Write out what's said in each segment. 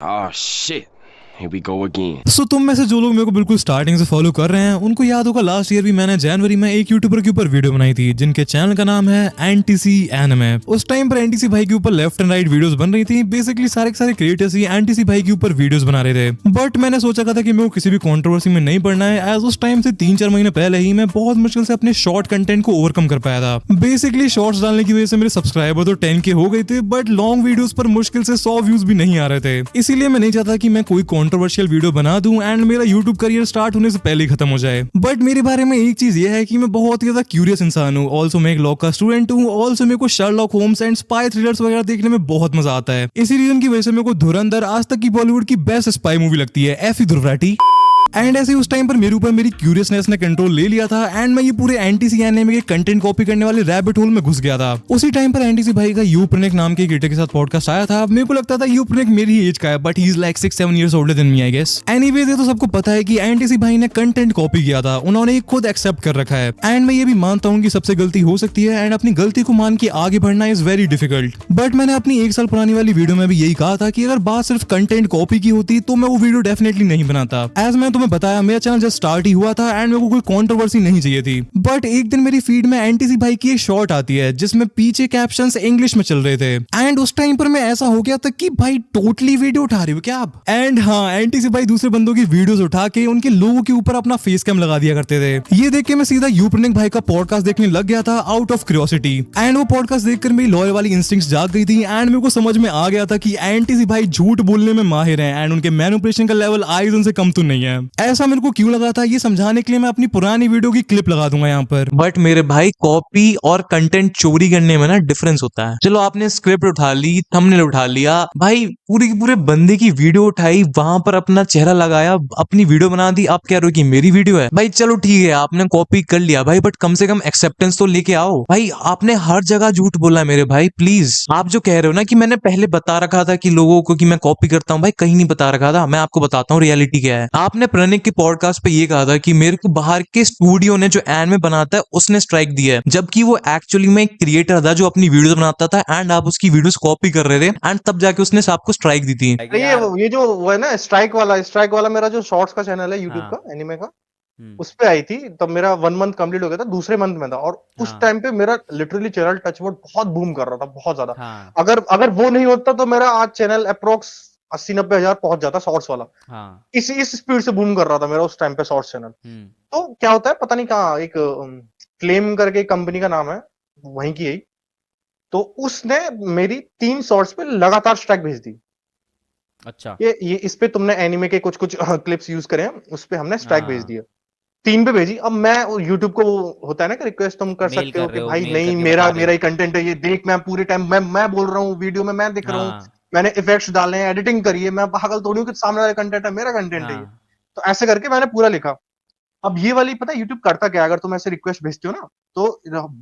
Oh shit. Here we go again. सो तुम में से जो लोग मेरे को बिल्कुल स्टार्टिंग से फॉलो कर रहे हैं उनको याद होगा लास्ट ईयर भी मैंने जनवरी में एक यूट्यूबर के ऊपर वीडियो बनाई थी जिनके चैनल का नाम है एनटीसी एनिमे। उस टाइम पर एनटीसी भाई के ऊपर लेफ्ट एंड राइट वीडियोस बन रही थी। बेसिकली सारे के सारे क्रिएटर्स ही एनटीसी भाई के ऊपर वीडियोस बना रहे थे। बट मैंने सोचा था कि मेरे को किसी भी कंट्रोवर्सी में नहीं पड़ना है, एज उस टाइम से 3-4 महीने पहले ही मैं बहुत मुश्किल से अपने शॉर्ट कंटेंट को ओवरकम कर पाया था। बेसिकली शॉर्ट्स डालने की वजह से मेरे सब्सक्राइबर तो 10K हो गए थे, बट लॉन्ग वीडियोस पर मुश्किल से 100 व्यूज भी नहीं आ रहे थे। इसीलिए मैं नहीं चाहता कि मैं कोई कंट्रोवर्शियल वीडियो बना दूं एंड मेरा यूट्यूब करियर स्टार्ट होने से पहले ही खत्म हो जाए। बट मेरे बारे में एक चीज ये है कि मैं बहुत ही ज्यादा क्यूरियस इंसान हूँ। ऑल्सो मैं एक लॉ का स्टूडेंट हूँ। ऑल्सो मेरे को Sherlock homes and spy thrillers वगैरह देखने में बहुत मजा आता है। इसी रीजन की वजह से मेरे को धुरंधर आज तक की बॉलीवुड की बेस्ट स्पाई मूवी लगती है, एफी दुर्राटी। एंड ऐसे उस टाइम पर मेरे ऊपर मेरी क्यूरियसनेस ने कंट्रोल ले लिया था एंड मैं ये पूरे एनटीसी एनिमे के कंटेंट कॉपी करने वाले रैबिट होल में घुस गया था। उसी टाइम पर एनटीसी भाई का यू प्रणिक नाम के क्रिएटर के साथ पॉडकास्ट आया था। मेरे को लगता था यू प्रणिक मेरी एज का है, but he is like 6-7 years older than me I guess. Anyways ये तो सबको पता है कि एनटीसी भाई ने कंटेंट कॉपी किया था, उन्होंने खुद एक्सेप्ट कर रखा है। एंड मैं ये भी मानता हूँ कि सबसे गलती हो सकती है एंड अपनी गलती को मान के आगे बढ़ना इज वेरी डिफिकल्ट। बट मैंने अपनी 1 साल पुरानी वाली वीडियो में भी यही कहा था कि अगर बात सिर्फ कंटेंट कॉपी की होती तो मैं वो वीडियो डेफिनेटली नहीं बनाता। एज मैं तुम्हें बताया मेरा चैनल जस्ट स्टार्ट ही हुआ था एंड मेरे को कोई कंट्रोवर्सी नहीं चाहिए थी। बट एक दिन मेरी फीड में एनटीसी भाई की एक शॉर्ट आती है जिसमें पीछे कैप्शंस इंग्लिश में चल रहे थे एंड उस टाइम पर मैं ऐसा हो गया था कि भाई टोटली वीडियो उठा रहे हो क्या आप। एंड हाँ, एनटीसी भाई दूसरे बंदों की वीडियोस उठा के उनके लोगों के ऊपर अपना फेस कैम लगा दिया करते थे। ये देख के मैं सीधा यू प्रणिक भाई का पॉडकास्ट देखने लग गया था आउट ऑफ क्यूरियोसिटी। एंड वो पॉडकास्ट देखकर मेरी लॉयल वाली इंस्टिंक्ट्स जाग गई थी एंड मेरे को समझ में आ गया था कि एनटीसी भाई झूठ बोलने में माहिर हैं एंड उनके मैनिपुलेशन का लेवल आइजन से कम तो नहीं है। ऐसा मेरे को क्यों लगा था ये समझाने के लिए मैं अपनी पुरानी वीडियो की क्लिप लगा दूंगा यहाँ पर। बट मेरे भाई कॉपी और कंटेंट चोरी करने में ना डिफरेंस होता है। चलो आपने स्क्रिप्ट उठा ली, थंबनेल उठा लिया, भाई पूरी की पूरे बंदे की वीडियो उठाई, वहां पर अपना चेहरा लगाया, अपनी वीडियो बना दी, आप कह रहे हो कि मेरी वीडियो है। भाई चलो ठीक है आपने कॉपी कर लिया भाई, बट कम से कम एक्सेप्टेंस तो लेके आओ। भाई आपने हर जगह झूठ बोला है मेरे भाई, प्लीज। आप जो कह रहे हो ना कि मैंने पहले बता रखा था कि लोगों को कि मैं कॉपी करता हूँ, भाई कहीं नहीं बता रखा था। मैं आपको बताता हूँ रियलिटी क्या है। आपने प्रणिक के पॉडकास्ट पे ये कहा था कि मेरे को बाहर के स्टूडियो ने जो एनिमे बनाता है उसने स्ट्राइक दिया है, जबकि वो एक्चुअली में एक क्रिएटर था जो अपनी वीडियोस बनाता था एंड आप उसकी वीडियोस कॉपी कर रहे थे एंड तब जाके उसने आपको स्ट्राइक दी थी। ये जो वो है ना स्ट्राइक वाला मेरा जो शॉर्ट्स का चैनल है यूट्यूब का एनिमे का, उस पे आई थी तब मेरा 1 मंथ कंप्लीट हो गया था, दूसरे मंथ में था और उस टाइम पे मेरा लिटरली चैनल टचवुड बहुत बूम कर रहा था, बहुत ज्यादा। अगर वो नहीं होता तो मेरा आज चैनल अप्रोक्स 80-90 हजार पहुंच जाता शॉर्ट्स वाला। इस स्पीड से बूम कर रहा था मेरा उस टाइम पे शॉर्ट्स चैनल। तो क्या होता है पता नहीं कहाँ, एक फ्लेम करके कंपनी का नाम है, वहीं की है, तो उसने मेरी 3 शॉर्ट्स पे लगातार स्ट्राइक भेज दी। अच्छा, ये इस पे तुमने एनिमे के कुछ क्लिप्स यूज करे हैं, उस पे हमने स्ट्राइक भेज दिया, 3 पे भेजी। अब मैं यूट्यूब को होता है ना कि रिक्वेस्ट तुम कर सकते हो कि भाई नहीं मेरा ही कंटेंट है ये देख, मैं पूरे टाइम मैं बोल रहा हूँ वीडियो में, मैं दिख रहा हूँ, मैंने इफेक्ट्स डाले हैं, एडिटिंग करी है, मैं पागल थोड़ी हूँ कि सामने वाला कंटेंट है मेरा कंटेंट है ये। तो ऐसे करके मैंने पूरा लिखा। अब ये वाली पता है यूट्यूब करता क्या, अगर तुम ऐसे रिक्वेस्ट भेजते हो ना तो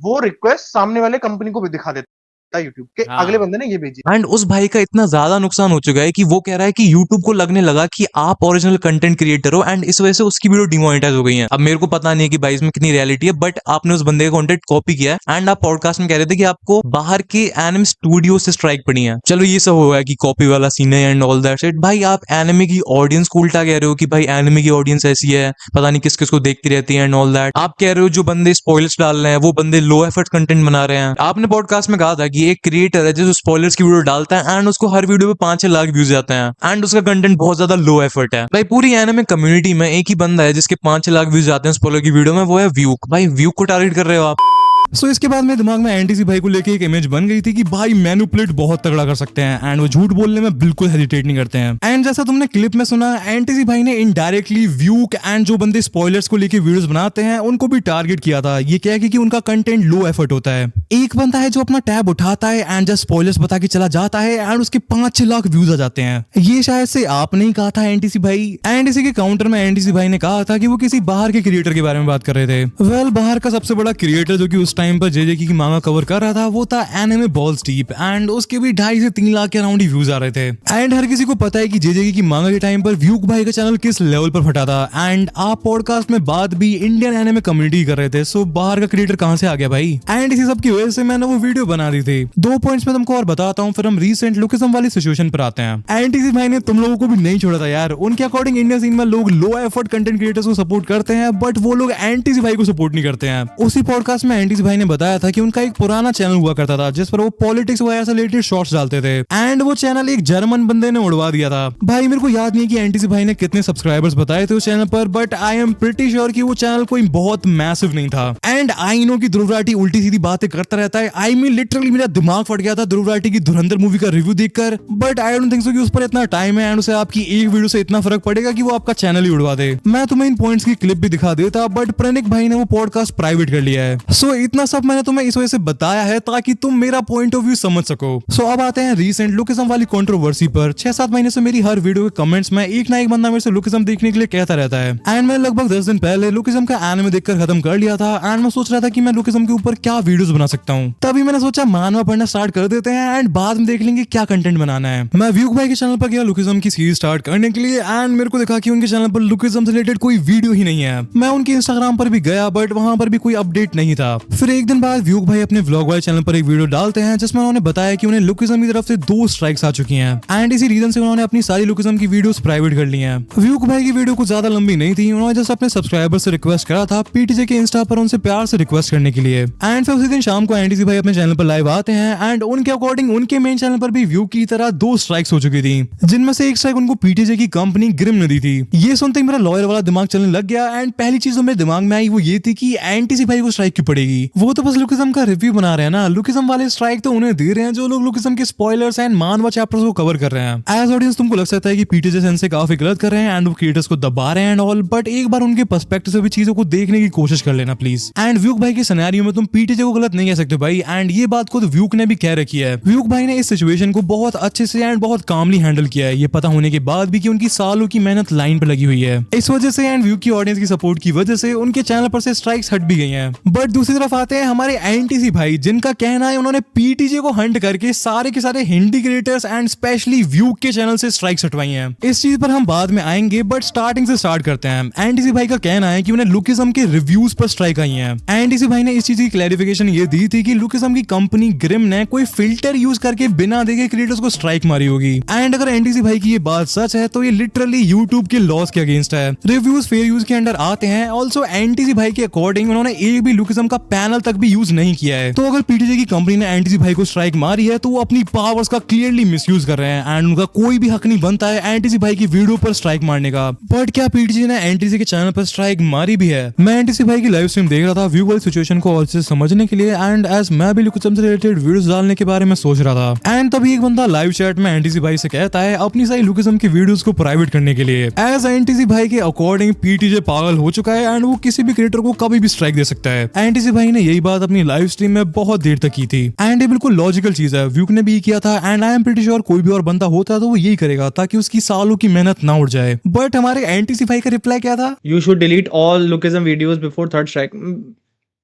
वो रिक्वेस्ट सामने वाले कंपनी को भी दिखा देता यूट्यूब के अगले बंदे ने ये भेजी। एंड उस भाई का इतना ज्यादा नुकसान हो चुका है कि वो कह रहा है कि यूट्यूब को लगने लगा कि आप ओरिजिनल कंटेंट क्रिएटर हो एंड इस वजह से उसकी वीडियो डिमोनेटाइज हो गई है। अब मेरे को पता नहीं है कि भाई इसमें कितनी रियलिटी है, बट आपने उस बंदे का कंटेंट कॉपी किया है एंड आप पॉडकास्ट में कह रहे थे कि आपको बाहर के एनिमे स्टूडियो से स्ट्राइक पड़ी है। चलो ये सब हुआ है कि कॉपी वाला सीन है एंड ऑल दैट शिट। भाई आप एनिमे की ऑडियंस को उल्टा कह रहे हो कि भाई एनिमे की ऑडियंस ऐसी है, पता नहीं किस किस को देखती रहती है एंड ऑल दैट। आप कह रहे हो जो बंदे स्पॉयलर्स डाल रहे हैं वो बंदे लो एफर्ट कंटेंट बना रहे हैं। आपने पॉडकास्ट में कहा था कि एक क्रिएटर है जो स्पॉयलर्स की वीडियो डालता है एंड उसको हर वीडियो पे 5-6 लाख व्यूज आते हैं एंड उसका कंटेंट बहुत ज्यादा लो एफर्ट है। भाई पूरी एनिमे कम्युनिटी में एक ही बंदा है जिसके 5-6 लाख व्यूज आते हैं स्पॉयलर की वीडियो में, वो है व्यूक। भाई व्यूक को टारगेट कर रहे हो आप। सो इसके बाद मेरे दिमाग में एनटीसी भाई को लेके एक इमेज बन गई थी कि भाई मैनिपुलेट बहुत तगड़ा कर सकते हैं एंड वो झूठ बोलने में बिल्कुल हेजिटेट नहीं करते हैं। एंड जैसा तुमने क्लिप में सुना, एनटीसी भाई ने इनडायरेक्टली व्यूक एंड जो बंदे स्पॉयलर्स को लेके वीडियोस बनाते हैं उनको भी टारगेट किया था। ये क्या है कि उनका कंटेंट लो एफर्ट होता है। एक बंदा है जो अपना टैब उठाता है एंड जस्ट स्पॉयलर्स बता के चला जाता है एंड उसके 5-6 लाख व्यूज आ जाते हैं। ये शायद से आपने ही कहा था एनटीसी भाई। एंड इसी के काउंटर में एनटीसी भाई ने कहा था कि वो किसी बाहर के क्रिएटर के बारे में बात कर रहे थे। वेल बाहर का सबसे बड़ा क्रिएटर जो कि उस टाइम पर जे की मांगा कवर कर रहा था वो था एनिमे बॉल्स डीप एंड उसके भी 2.5 से 3 लाख के अराउंड ही व्यूज आ रहे थे। एंड हर किसी को पता है कि जे की मांगा के टाइम पर व्यूक भाई का चैनल किस लेवल पर फटा था। एंड आप पॉडकास्ट में बात भी इंडियन एनिमे कम्युनिटी कर रहे थे, सो बाहर का क्रिएटर कहां से आ गया भाई। एंड इसी सब की वजह से मैंने वो वीडियो बना दी थी। 2 पॉइंट्स में तुमको और बताता हूँ, फिर हम रीसेंट लोकेशन वाली सिचुएशन पर आते हैं। एनटीसी भाई ने तुम लोगों को भी नहीं छोड़ा था यार। उनके अकॉर्डिंग इंडियन सीन में लोग लो एफर्ट कंटेंट क्रिएटर्स को सपोर्ट करते हैं, बट वो लोग एनटीसी भाई को सपोर्ट नहीं करते हैं। उसी पॉडकास्ट में एनटीसी भाई ने बताया था कि उनका एक पुराना चैनल हुआ करता था जिस पर वो पॉलिटिक्स वगैरह से रिलेटेड शॉर्ट्स डालते थे एंड वो चैनल एक जर्मन बंदे ने उड़वा दिया था। भाई मेरे को याद नहीं कि एनटीसी भाई ने कितने सब्सक्राइबर्स बताए थे उस चैनल पर, but I am pretty sure कि वो चैनल कोई बहुत मैसिव नहीं था। एंड आई नो कि ध्रुव राठी उल्टी सीधी बातें करता रहता है। आई मीन लिटरली मेरा दिमाग फट गया था ध्रुव राठी की धुरंधर मूवी का रिव्यू देखकर, but I don't think so कि उस पर इतना टाइम है एंड उसे आपकी एक वीडियो से इतना फर्क पड़ेगा कि वो आपका चैनल ही उड़वा दे। मैं तुम्हें इन पॉइंट्स की क्लिप भी दिखा देता, बट प्रणिक भाई ने वो पॉडकास्ट प्राइवेट कर लिया है। सो इतना सब मैंने तुम्हें इस वजह से बताया है ताकि तुम मेरा पॉइंट ऑफ व्यू समझ सको। सो अब आते हैं रीसेंट लुकिज्म वाली कंट्रोवर्सी पर। 6-7 महीने से मेरी हर वीडियो के कमेंट्स में एक ना एक बंदा मेरे से लुकिज्म देखने के लिए कहता रहता है। एंड मैंने लगभग 10 दिन पहले लुकिज्म का एनिमे देखकर खत्म कर लिया था एंड मैं सोच रहा था कि मैं लुकिज्म के ऊपर क्या वीडियोस बना सकता हूँ। तभी मैंने सोचा मानवा पढ़ना स्टार्ट कर देते हैं एंड बाद में देख लेंगे क्या कंटेंट बनाना है। मैं व्यूक भाई के चैनल पर गया लुकिज्म की सीरीज स्टार्ट करने के लिए एंड मेरे को देखा कि उनके चैनल पर लुकिज्म से रिलेटेड कोई वीडियो ही नहीं है। मैं उनके इंस्टाग्राम पर भी गया बट वहां पर भी कोई अपडेट नहीं था। फिर एक दिन बाद व्यूक भाई अपने व्लॉग वाले चैनल पर एक वीडियो डालते हैं जिसमें उन्होंने बताया कि उन्हें लुकिज्म की तरफ से 2 स्ट्राइक्स आ चुकी हैं एंड इसी रीजन से उन्होंने अपनी सारी लुकिज्म की वीडियोस प्राइवेट कर ली हैं। व्यूक भाई की वीडियो कुछ ज्यादा लंबी नहीं थी। उन्होंने जस्ट अपने सब्सक्राइबर से रिक्वेस्ट करा था पीटीजे के इंस्टा पर उनसे प्यार से रिक्वेस्ट करने के लिए। एंड फिर उसी दिन शाम को एनटीसी भाई अपने चैनल पर लाइव आते हैं एंड उनके अकॉर्डिंग उनके मेन चैनल पर भी व्यू की तरह 2 स्ट्राइक्स हो चुकी थी, जिनमें से एक स्ट्राइक उनको पीटीजे की कंपनी ग्रिम ने दी थी। ये सुनते ही मेरा लॉयर वाला दिमाग चलने लग गया एंड पहली चीज जो मेरे दिमाग में आई वो ये थी कि एनटीसी भाई को स्ट्राइक क्यों पड़ेगी। वो तो बस लुकिज्म का रिव्यू बना रहे हैं ना। लुकिज्म वाले स्ट्राइक तो उन्हें दे रहे हैं जो लोग लुकिज्म के स्पॉयलर्स एंड मानवा चैप्टर्स को कवर कर रहे हैं। एज ऑडियंस तुमको लग सकता है कि पीटीजे सेंस से काफी गलत कर रहे हैं एंड वो क्रिएटर्स को दबा रहे हैं एंड ऑल, बट एक बार उनके पर्सपेक्टिव से भी चीजों को देखने की कोशिश कर लेना प्लीज। एंड व्यूक भाई के सिनेरियो में तुम पीटीजे को गलत नहीं कह सकते भाई एंड ये बात को व्यूक ने भी कह रखी है। व्यूक भाई ने इस सिचुएशन को बहुत अच्छे से एंड बहुत कामली हैंडल किया है, ये पता होने के बाद भी कि उनकी सालों की मेहनत लाइन पर लगी हुई है। इस वजह से एंड व्यूक की ऑडियंस की सपोर्ट की वजह से उनके चैनल पर से स्ट्राइक्स हट भी गई हैं। बट दूसरी तरफ आते हैं हमारे एनटीसी भाई, जिनका कहना है उन्होंने पीटीजे को हंट करके सारे के सारे हिंदी क्रिएटर्स एंड स्पेशली व्यूक के चैनल से स्ट्राइक्स हटवाई हैं। इस चीज पर हम बाद में आएंगे बट स्टार्टिंग से स्टार्ट करते हैं। एनटीसी भाई का कहना है कि उन्हें लुकिज्म के रिव्यूज पर स्ट्राइक आई है। एनटीसी भाई ने इस चीज की क्लैरिफिकेशन ये दी थी कि लुकिज्म की कंपनी ग्रिम ने कोई फिल्टर यूज करके बिना देखे क्रिएटर्स को स्ट्राइक मारी होगी। एंड अगर एनटीसी भाई की ये बात सच है तो ये लिटरली यूट्यूब के लॉस के अगेंस्ट है। रिव्यूज फेयर यूज के अंडर आते हैं। ऑल्सो एनटीसी भाई के अकॉर्डिंग उन्होंने एक भी लुकिज्म का पैनल तक भी यूज नहीं किया है। तो अगर पीटीजे की कंपनी ने एनटीसी भाई को स्ट्राइक मारी है तो वो अपनी पावर्स का क्लियरली मिसयूज कर रहे हैं एंड उनका कोई भी हक नहीं बनता है एनटीसी भाई की वीडियो पर स्ट्राइक मारने का। बट क्या पीटीजे ने एनटीसी के चैनल पर स्ट्राइक मारी भी है? मैं एनटीसी भाई की लाइव स्ट्रीम देख रहा था व्यू वाली सिचुएशन को और अच्छे से समझने के लिए एंड एज मैं भी लुकिज्म से रिलेटेड वीडियोस डालने के बारे में सोच रहा था एंड तभी एक बंदा लाइव चैट में एनटीसी भाई से कहता है अपनी सारी लुकिज्म की वीडियोस को प्राइवेट करने के लिए। एज एनटीसी भाई के अकॉर्डिंग पीटीजे पागल हो चुका है एंड वो किसी भी क्रिएटर को कभी भी स्ट्राइक दे सकता है। एनटीसी भाई ने यही बात अपनी लाइव स्ट्रीम में बहुत देर तक की थी एंड ये बिल्कुल लॉजिकल चीज है। व्यूक ने भी किया था and I am pretty sure कोई भी और बंदा होता तो वो यही करेगा ताकि उसकी सालों की मेहनत ना उड़ जाए। बट हमारे एनटीसी भाई का रिप्लाई क्या था? You should delete all lookism videos before 3rd strike.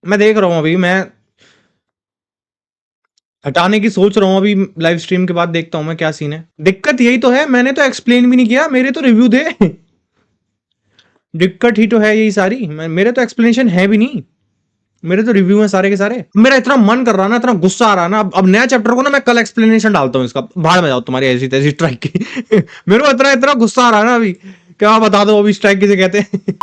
मैं देख रहा हूँ अभी, मैं हटाने की सोच रहा हूँ अभी लाइव स्ट्रीम के बाद, देखता हूँ मैं क्या सीन है। दिक्कत यही तो है, मैंने तो एक्सप्लेन भी नहीं किया, मेरे तो रिव्यू दे। दिक्कत ही तो है यही सारी, मेरे तो एक्सप्लेनेशन है भी नहीं, मेरे तो रिव्यू हैं सारे के सारे। मेरा इतना मन कर रहा ना, इतना गुस्सा आ रहा ना, अब नया चैप्टर को ना मैं कल एक्सप्लेनेशन डालता हूँ इसका, बाहर में जाओ तुम्हारी ऐसी तैसी स्ट्राइक की। मेरे को इतना गुस्सा आ रहा है ना अभी, क्या बता दो अभी स्ट्राइक किसे कहते हैं।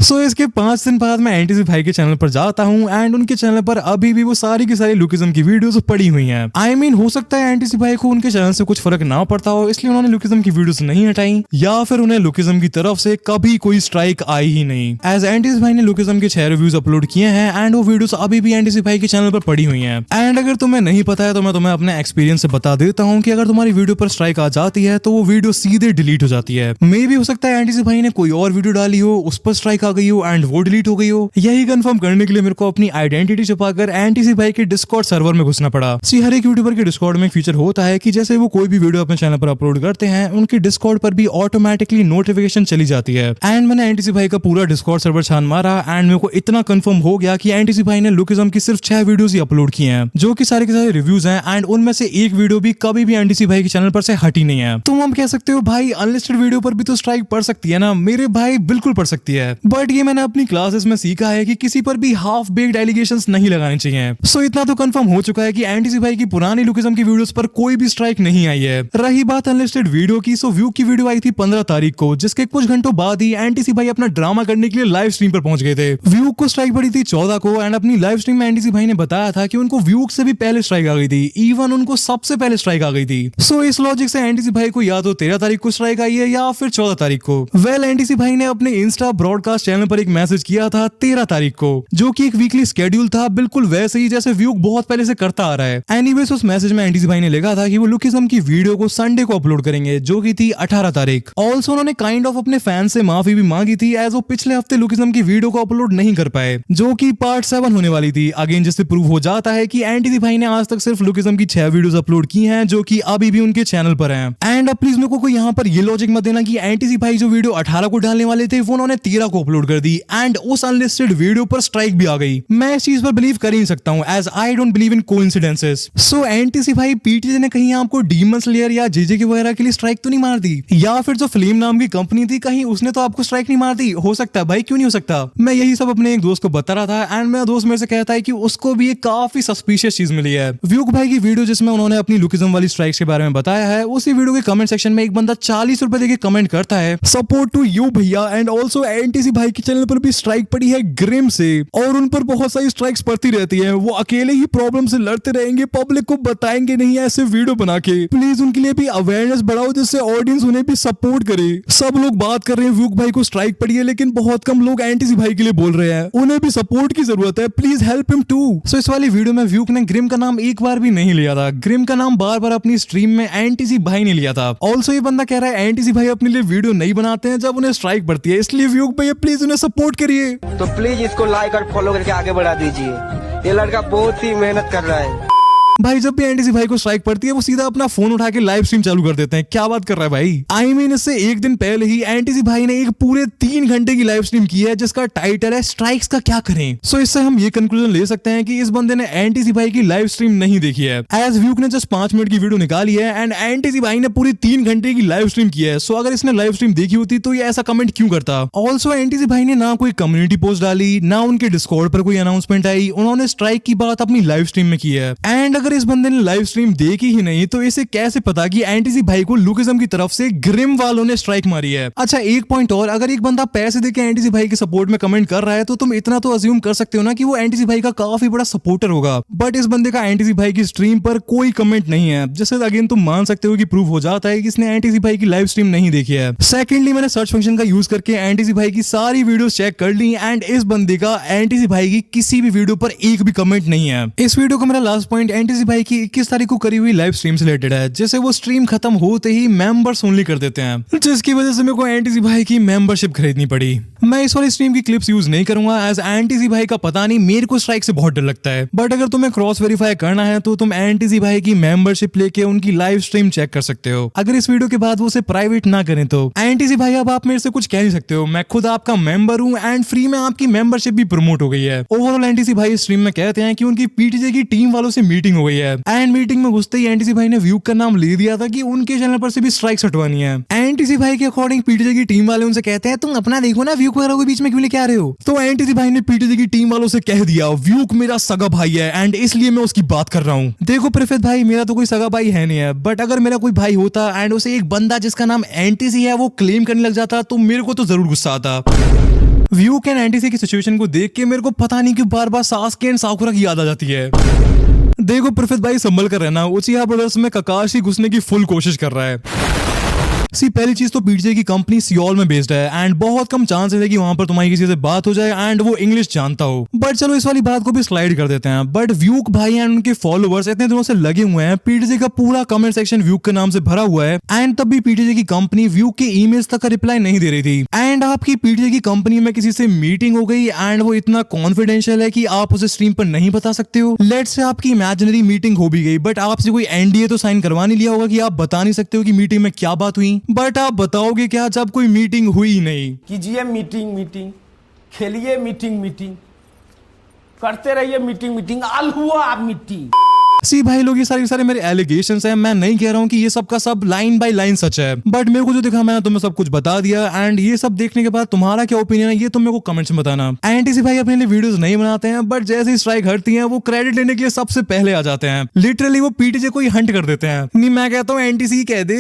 सो इसके 5 दिन बाद मैं एनटीसी भाई के चैनल पर जाता हूँ एंड उनके चैनल पर अभी भी वो सारी की सारी लुकिज्म की वीडियोस पड़ी हुई हैं। आई मीन हो सकता है एनटीसी भाई को उनके चैनल से कुछ फर्क ना पड़ता हो इसलिए उन्होंने लुकिज्म की वीडियोस नहीं हटाई, या फिर उन्हें लुकिज्म की तरफ से कभी कोई स्ट्राइक आई ही नहीं। एज एनटीसी भाई ने लुकिज्म के 6 रिव्यूज अपलोड किए हैं एंड वो वीडियोस अभी भी एनटीसी भाई के चैनल पर पड़ी हुई हैं। एंड अगर तुम्हें नहीं पता है तो मैं तुम्हें अपने एक्सपीरियंस से बता देता हूँ कि अगर तुम्हारी वीडियो पर स्ट्राइक आ जाती है तो वो वीडियो सीधे डिलीट हो जाती है। मे भी हो सकता है एनटीसी भाई ने कोई और वीडियो डाली हो, उस पर स्ट्राइक स्ट्राइक आ गई हो एंड वो डिलीट हो गई हो। यही कंफर्म करने के लिए मेरे को अपनी आइडेंटिटी छुपाकर एनटीसी भाई के डिस्कॉर्ड सर्वर में घुसना पड़ा। सी हर एक यूट्यूबर के डिस्कॉर्ड में एक फीचर होता है कि जैसे वो कोई भी वीडियो अपने चैनल पर अपलोड करते हैं, उनके डिस्कॉर्ड पर भी ऑटोमेटिकली नोटिफिकेशन चली जाती है। एंड मैंने एनटीसी भाई का पूरा डिस्कॉर्ड सर्वर छान मारा एंड मेरे को इतना कंफर्म हो गया कि एनटीसी भाई ने लुकिज्म की सिर्फ 6 वीडियोस ही अपलोड किए हैं, जो कि सारे के सारे रिव्यूज हैं एंड उनमें से एक वीडियो भी कभी भी एनटीसी भाई के चैनल पर से हटी नहीं है। तुम हम कह सकते हो भाई अनलिस्टेड वीडियो पर भी तो स्ट्राइक पड़ सकती है ना। मेरे भाई बिल्कुल पड़ सकती है, बट ये मैंने अपनी क्लासेस में सीखा है कि किसी पर भी हाफ बेक्ड एलिगेशंस नहीं लगाने चाहिए। सो इतना तो कंफर्म हो चुका है कि एनटीसी भाई की पुरानी लुकिज्म की वीडियोस पर कोई भी स्ट्राइक नहीं आई है। रही बात अनलिस्टेड वीडियो की, सो व्यू की वीडियो आई थी 15 तारीख को, जिसके कुछ घंटों बाद ही एनटीसी भाई अपना ड्रामा करने के लिए लाइव स्ट्रीम पर पहुंच गए थे। व्यू को स्ट्राइक पड़ी थी 14 को एंड अपनी लाइव स्ट्रीम में एनटीसी भाई ने बताया था कि उनको व्यू से भी पहले स्ट्राइक आ गई थी, इवन उनको सबसे पहले स्ट्राइक आ गई थी। सो इस लॉजिक से एनटीसी भाई को या तो 13 तारीख को स्ट्राइक आई है या फिर 14 तारीख को। वेल एनटीसी भाई ने अपने इंस्टा ब्रॉडकास्ट चैनल पर एक मैसेज किया था 13 तारीख को, जो कि एक वीकली स्केड्यूल था, बिल्कुल वैसे ही जैसे व्यू बहुत पहले से करता आ रहा है। एनीवेज उस मैसेज में एनटीसी भाई ने लिखा था कि वो लुकिज्म की वीडियो को संडे को अपलोड करेंगे, जो की थी 18 तारीख। ऑल्सो उन्होंने काइंड ऑफ अपने फैन से माफी भी मांगी थी, एज वो पिछले हफ्ते लुकिज्म की वीडियो को अपलोड नहीं कर पाए, जो कि पार्ट 7 होने वाली थी। अगेन जिससे प्रूव हो जाता है कि एनटीसी भाई ने आज तक सिर्फ लुकिज्म की 6 वीडियोस अपलोड की हैं, जो कि अभी भी उनके चैनल पर हैं। एंड अब प्लीज मेरे को यहाँ पर ये लॉजिक मत देना कि एनटीसी भाई जो वीडियो 18 को डालने वाले थे वो उन्होंने 13 को अपलोड कर दी एंड उस अनलिस्टेड वीडियो पर स्ट्राइक भी आ गई। मैं इस चीज पर बिलीव कर ही नहीं सकता हूँ, as I don't believe in coincidences. So NTC भाई पीटीजे ने कहीं आपको डीमन स्लेयर या जेजे के वगैरह के लिए स्ट्राइक तो नहीं मार दी, या फिर जो फ्लेम नाम की कंपनी थी कहीं उसने तो आपको स्ट्राइक नहीं मार दी? हो सकता है भाई, क्यों नहीं हो सकता। मैं यही सब अपने एक दोस्त को बता रहा था एंड मेरा दोस्त मेरे से कहता है कि उसको भी एक काफी सस्पिशियस चीज मिली है। व्यूक भाई की वीडियो जिसमें उन्होंने अपनी लुकिज्म वाली स्ट्राइक्स के बारे में बताया है, उसी वीडियो के कमेंट सेक्शन में एक बंदा 40 रुपए देके कमेंट करता है, सपोर्ट टू यू भैया। एंड ऑल्सो एनटीसी भाई के चैनल पर भी स्ट्राइक पड़ी है ग्रिम से, और उन पर बहुत सारी स्ट्राइक्स पड़ती रहती है। वो अकेले ही प्रॉब्लम से लड़ते रहेंगे, पब्लिक को बताएंगे नहीं ऐसे वीडियो बना के। प्लीज उनके लिए भी अवेयरनेस बढ़ाओ, जिससे ऑडियंस उन्हें भी सपोर्ट करे। सब लोग बात कर रहे हैं व्यूक भाई को स्ट्राइक पड़ी है, लेकिन बहुत कम लोग एनटीसी भाई के लिए बोल रहे हैं। उन्हें भी सपोर्ट की जरूरत है, प्लीज हेल्प हिम टू। सो इस वाली वीडियो में व्यूक ने ग्रिम का नाम एक बार भी नहीं लिया था। ग्रिम का नाम बार बार अपनी स्ट्रीम में एनटीसी भाई ने लिया था। ऑल्सो ये बंदा कह रहा है एनटीसी भाई अपने लिए वीडियो नहीं बनाते हैं जब उन्हें स्ट्राइक पड़ती है, इसलिए व्यूक भाई प्लीज उन्हें सपोर्ट करिए। तो प्लीज इसको लाइक और फॉलो करके आगे बढ़ा दीजिए। ये लड़का बहुत ही मेहनत कर रहा है। भाई जब भी एनटीसी भाई को स्ट्राइक पड़ती है वो सीधा अपना फोन उठा के लाइव स्ट्रीम चालू कर देते हैं। क्या बात कर रहा है भाई। आई मीन इससे एक दिन पहले ही एनटीसी भाई ने एक पूरे 3 घंटे की लाइव स्ट्रीम की है, जिसका टाइटल है स्ट्राइक्स का क्या करें। सो इससे हम ये कंक्लूजन ले सकते हैं कि इस बंदे ने एनटीसी भाई की लाइव स्ट्रीम नहीं देखी है, एज व्यूक ने जस्ट 5 मिनट की वीडियो निकाली है एंड एनटीसी भाई ने पूरी 3 घंटे की लाइव स्ट्रीम की है। सो अगर इसने लाइव स्ट्रीम देखी होती तो ये ऐसा कमेंट क्यों करता। ऑल्सो एनटीसी भाई ने ना कोई कम्युनिटी पोस्ट डाली, ना उनके डिस्कॉर्ड पर कोई अनाउंसमेंट आई, उन्होंने स्ट्राइक की बात अपनी लाइव स्ट्रीम में की है। एंड अगर इस बंदे ने लाइव स्ट्रीम देखी ही नहीं तो इसे कैसे पता कि एनटीसी भाई को लुकिज्म की तरफ से ग्रिम वालों ने स्ट्राइक मारी है। अच्छा एक पॉइंट और, अगर एक बंदा पैसे देके एनटीसी भाई के सपोर्ट में कमेंट कर रहा है तो तुम इतना तो अज्यूम कर सकते हो ना कि वो एनटीसी भाई का काफी बड़ा सपोर्टर होगा। बट इस बंदे का एनटीसी भाई की स्ट्रीम पर कोई कमेंट नहीं है, जिससे अगेन तुम मान सकते हो कि प्रूव हो जाता है कि इसने एनटीसी भाई की लाइव स्ट्रीम नहीं देखी है। सेकेंडली मैंने सर्च फंक्शन का यूज करके एनटीसी भाई की सारी वीडियो चेक कर ली एंड इस बंदे का एनटीसी भाई की किसी भी वीडियो पर एक भी कमेंट नहीं है। इस वीडियो का मेरा लास्ट पॉइंट एनटीसी भाई की 21 तारीख को करी हुई लाइव स्ट्रीम से रिलेटेड है, जिसे वो स्ट्रीम खत्म होते ही मेंबर्स ओनली कर देते हैं, जिसकी वजह से मेरे को एनटीसी भाई की मेंबरशिप खरीदनी पड़ी। मैं इस वाली स्ट्रीम की क्लिप्स यूज नहीं करूंगा, एज एनटीसी भाई का पता नहीं मेरे को स्ट्राइक से बहुत डर लगता है। बट अगर तुम्हें क्रॉस वेरीफाई करना है तो तुम एनटीसी भाई की मेंबरशिप लेके उनकी लाइव स्ट्रीम चेक कर सकते हो। अगर इस वीडियो के बाद वो उसे प्राइवेट ना करें तो एनटीसी भाई अब आप मेरे से कुछ कह नहीं सकते हो, मैं खुद आपका मेंबर हूँ एंड फ्री में आपकी मेंबरशिप भी प्रमोट हो गई है। ओवरऑल एनटीसी भाई स्ट्रीम में कहते हैं कि उनकी पीटीजे की टीम वालों से मीटिंग हो गई है एंड मीटिंग में घुसते ही एनटीसी भाई ने व्यूक का नाम ले दिया था कि उनके चैनल पर से भी स्ट्राइक्स हटवानी है। एनटीसी भाई के अकॉर्डिंग पीटीजे की टीम वाले उनसे कहते हैं तुम अपना देखो ना, व्यूक वगैरह के बीच में क्यों लेके आ रहे हो। तो एनटीसी भाई ने पीटीजे की टीम वालों से कह दिया व्यूक मेरा सगा भाई है एंड इसलिए मैं उसकी बात कर रहा हूँ। देखो प्रिफित भाई मेरा तो कोई सगा भाई है नहीं है, बट अगर मेरा कोई भाई होता एंड उसे एक बंदा जिसका नाम एनटीसी है वो क्लेम करने लग जाता तो मेरे को तो जरूर गुस्सा आता। व्यूक एंड एनटीसी की सिचुएशन को देख के मेरे को पता नहीं क्यों बार बार सास्के एंड साकुरा की याद आ जाती है। देखो प्रफित भाई संभल कर रहना, उचिहा ब्रदर्स में ककाशी घुसने की फुल कोशिश कर रहा है। सी पहली चीज तो पीटीजे की कंपनी सियोल में बेस्ड है एंड बहुत कम चांसेस है कि वहां पर तुम्हारी किसी से बात हो जाए एंड वो इंग्लिश जानता हो। बट चलो इस वाली बात को भी स्लाइड कर देते हैं। बट व्यूक भाई एंड उनके फॉलोअर्स इतने दिनों से लगे हुए हैं, पीटीजे का पूरा कमेंट सेक्शन व्यूक के नाम से भरा हुआ है एंड तब भी पीटीजे की कंपनी व्यूक के ईमेल्स तक का रिप्लाई नहीं दे रही थी। एंड आपकी पीटीजे की कंपनी में किसी से मीटिंग हो गई एंड वो इतना कॉन्फिडेंशियल है कि आप उसे स्ट्रीम पर नहीं बता सकते हो। लेट्स से आपकी इमेजिनरी मीटिंग हो भी गई बट आपसे कोई एनडीए तो साइन करवा नहीं लिया होगा कि आप बता नहीं सकते हो कि मीटिंग में क्या बात हुई। बट आप बताओगे क्या जब कोई मीटिंग हुई ही नहीं। कीजिए मीटिंग, खेलिए मीटिंग, करते रहिए मीटिंग, आल हुआ मीटिंग। सी भाई लोग ये सारे मेरे एलिगेशंस हैं, मैं नहीं कह रहा हूँ कि ये सब का सब लाइन बाय लाइन सच है, बट मेरे को जो दिखा मैंने तुम्हें सब कुछ बता दिया एंड ये सब देखने के बाद तुम्हारा क्या ओपिनियन है ये तुम मेरे को कमेंट्स में बताना। एंटीसी भाई अपने लिए वीडियोस नहीं बनाते हैं बट जैसे ही स्ट्राइक हटती है वो क्रेडिट लेने के लिए सबसे पहले आ जाते हैं। लिटरली वो पीटीजे को ही हंट कर देते हैं। नहीं मैं कहता हूँ एनटीसी कह दे।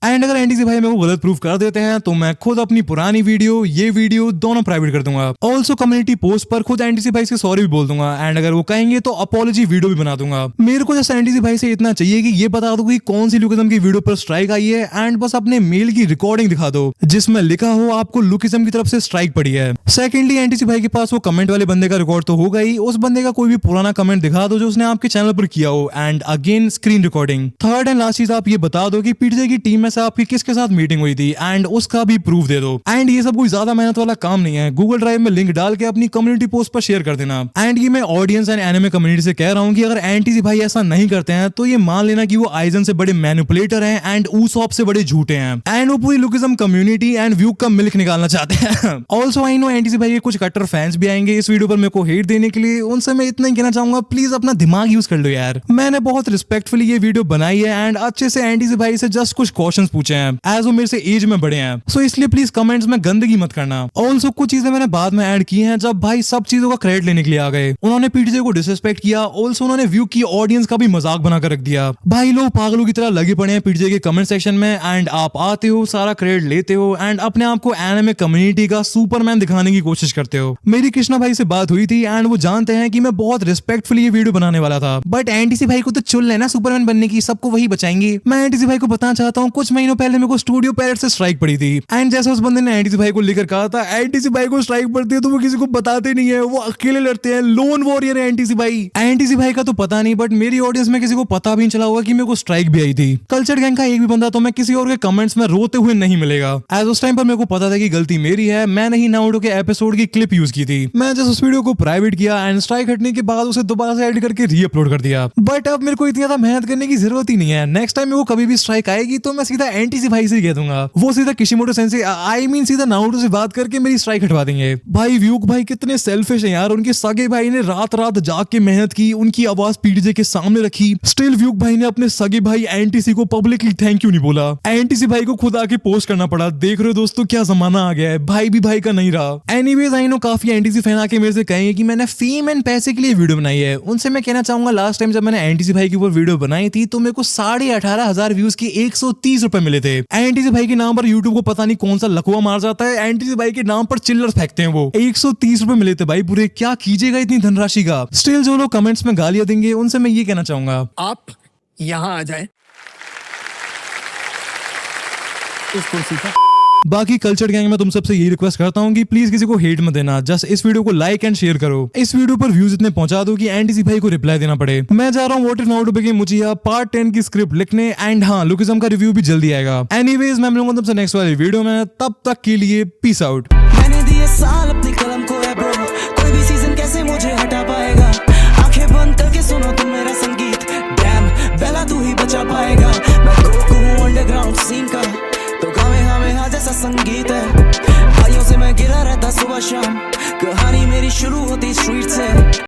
एंड अगर एनटीसी भाई मेरे को गलत प्रूफ कर देते हैं तो मैं खुद अपनी पुरानी वीडियो ये वीडियो दोनों प्राइवेट कर दूंगा। ऑल्सो कम्युनिटी पोस्ट पर खुद एनटीसी भाई से सॉरी भी बोल दूंगा एंड अगर वो कहेंगे तो अपॉलॉजी वीडियो भी बना दूंगा। मेरे को जैसे एनटीसी भाई से इतना चाहिए कि ये बता दो कि कौन सी लुकिज्म की वीडियो पर स्ट्राइक आई है एंड बस अपने मेल की रिकॉर्डिंग दिखा दो जिसमें लिखा हो आपको लुकिज्म की तरफ से स्ट्राइक पड़ी है। सेकेंडली एनटीसी भाई के पास वो कमेंट वाले बंदे का रिकॉर्ड तो होगा ही, उस बंदे का कोई भी पुराना कमेंट दिखा दो जो उसने आपके चैनल पर किया हो and again screen recording. Third and last चीज आप ये बता दो कि पीटीजे की टीम में से आपकी किसके साथ मीटिंग हुई थी एंड उसका भी प्रूफ दे दो। एंड ये सब कोई ज्यादा मेहनत वाला काम नहीं है, गूगल ड्राइव में लिंक डाल के अपनी कम्युनिटी पोस्ट पर शेयर कर देना। एंड ये मैं ऑडियंस एंड एनिमे कम्युनिटी से कह रहा हूँ कि अगर एनटीसी भाई ऐसा नहीं करते हैं तो ये मान लेना कि वो आइजन से बड़े मैनिपुलेटर हैं एंड ऊसॉप से बड़े झूठे हैं एंड वो पूरी लुकिज्म कम्युनिटी एंड व्यूक का मिल्क निकालना चाहते हैं। ऑल्सो आई नो एनटीसी भाई के कुछ कट्टर फैंस भी आएंगे इस वीडियो पर मेरे को हेट देने के लिए, उनसे मैं इतना ही कहना चाहूंगा प्लीज अपना दिमाग यूज कर लो यार। मैंने बहुत रिस्पेक्टफुली ये वीडियो बनाई है एंड अच्छे से एनटीसी भाई से जस्ट कुछ क्वेश्चंस पूछे हैं एज वो मेरे से एज में बड़े हैं, सो इसलिए प्लीज कमेंट्स में गंदगी मत करना। ऑल्सो कुछ चीजें मैंने बाद में ऐड की हैं जब भाई सब चीजों का क्रेडिट लेने के लिए आ गए। उन्होंने पीटीजे को डिसरिस्पेक्ट किया, ऑल्सो उन्होंने व्यू की ऑडियंस का भी मजाक बनाकर रख दिया। भाई लोग पागलों की तरह लगे पड़े हैं पीटीजे के कमेंट सेक्शन में एंड आप आते हो सारा क्रेडिट लेते हो एंड अपने आप को एनिमे कम्युनिटी का सुपरमैन दिखाने की कोशिश करते हो। मेरी कृष्णा भाई से बात हुई थी एंड वो जानते हैं कि मैं बहुत रिस्पेक्टफुली ये वीडियो बनाने वाला था, बट एनटीसी भाई को तो चुल है ना सुपरमैन बनने की, सबको वही बचाएंगे। मैं एनटीसी भाई को बताना चाहता हूँ कुछ महीनों पहले मेरे को स्टूडियो पैरेट से स्ट्राइक पड़ी थी एंड जैसे उस बंदे ने एनटीसी भाई को लेकर कहा था एनटीसी भाई को स्ट्राइक पड़ती है तो वो किसी को बताते नहीं है, वो अकेले लड़ते हैं, लोन वॉरियर है एनटीसी भाई। एनटीसी भाई का तो पता नहीं बट मेरी ऑडियंस में किसी को पता भी नहीं चला होगा कि मेरे को स्ट्राइक भी आई थी। कल्चर गैंग का एक भी बंदा तो मैं किसी और के कमेंट्स में रोते हुए नहीं मिलेगा। एज उस टाइम पर मेरे को पता था कि गलती मेरी है, मैंने ही नारुतो के एपिसोड की क्लिप यूज की थी। मैं जस्ट उस वीडियो को प्राइवेट किया एंड स्ट्राइक हटने के बाद उसे दोबारा से एडिट करके रीअपलोड कर दिया। बट अब मेरे को इतनी ज्यादा मेहनत करने की जरूरत ही नहीं है। नेक्स्ट टाइम मेरे को कभी भी स्ट्राइक आएगी तो मैं सीधा एनटीसी भाई से कह दूंगा, वो सीधा किशिमोटो सेंसे आई मीन सीधा नारुतो से बात करके मेरी स्ट्राइक हटवा देंगे। भाई व्यूक भाई कितने सेल्फिश है यार, उनके सगे भाई ने रात रात जाग के मेहनत की, उनकी आवाज पीटीजे के सामने रखी, स्टिल व्यूक भाई ने अपने सगे भाई एनटीसी को पब्लिकली थैंक यू नहीं बोला। एनटीसी भाई को खुद आके पोस्ट करना पड़ा। देख रहे हो दोस्तों क्या जमाना आ गया है, भाई भी भाई का नहीं रहा। एनीवेज आई नो काफी एनटीसी फैन आके मेरे से कहेंगे कि मैंने फेम एंड पैसे के लिए वीडियो बनाई है। उनसे मैं कहना चाहूंगा लास्ट टाइम जब मैंने एनटीसी भाई के ऊपर वीडियो बनाई थी तो मेरे को 18,500 व्यूज के 130 रुपए मिले थे। एनटीसी भाई के नाम पर यूट्यूब को पता नहीं कौन सा लकवा मार जाता है, एनटीसी भाई के नाम पर चिल्लर फेंकते हैं। वो 130 रुपए मिले थे भाई पूरे, क्या कीजिएगा इतनी धनराशि का। स्टिल जो लोग कमेंट्स में गालियां देंगे उनसे मैं ये कहना चाहूंगा आप यहाँ आ जाए इस कुर्सी पर। बाकी कल्चर गैंग में तुम सबसे यही रिक्वेस्ट करता हूँ कि प्लीज किसी को हेट मत देना, जस्ट इस वीडियो को लाइक एंड शेयर करो। इस वीडियो पर व्यूज इतने पहुंचा दो कि एनटीसी भाई को रिप्लाई देना पड़े। मैं जा रहा हूँ what if Naruto became Uchiha part 10 की स्क्रिप्ट लिखने एंड हाँ लुकिज्म का रिव्यू भी जल्दी आएगा। एनीवेज मैं मिलूंगा तुमसे नेक्स्ट वाली वीडियो में, तब तक के लिए पीस आउट। मैंने दिए साल अपनी कलम को है ब्रो, कोई भी सीजन कैसे मुझे हटा पाएगा। आंखें बंद करके सुनो तुम मेरा संगीत, डैम बेला तू ही बचा पाएगा। मैं गोकू हूँ अंडरग्राउंड सीन का, तो गावे हमें हाँ जैसा संगीत है। भाइयों से मैं गिरा रहता सुबह शाम, कहानी मेरी शुरू होती स्ट्रीट से।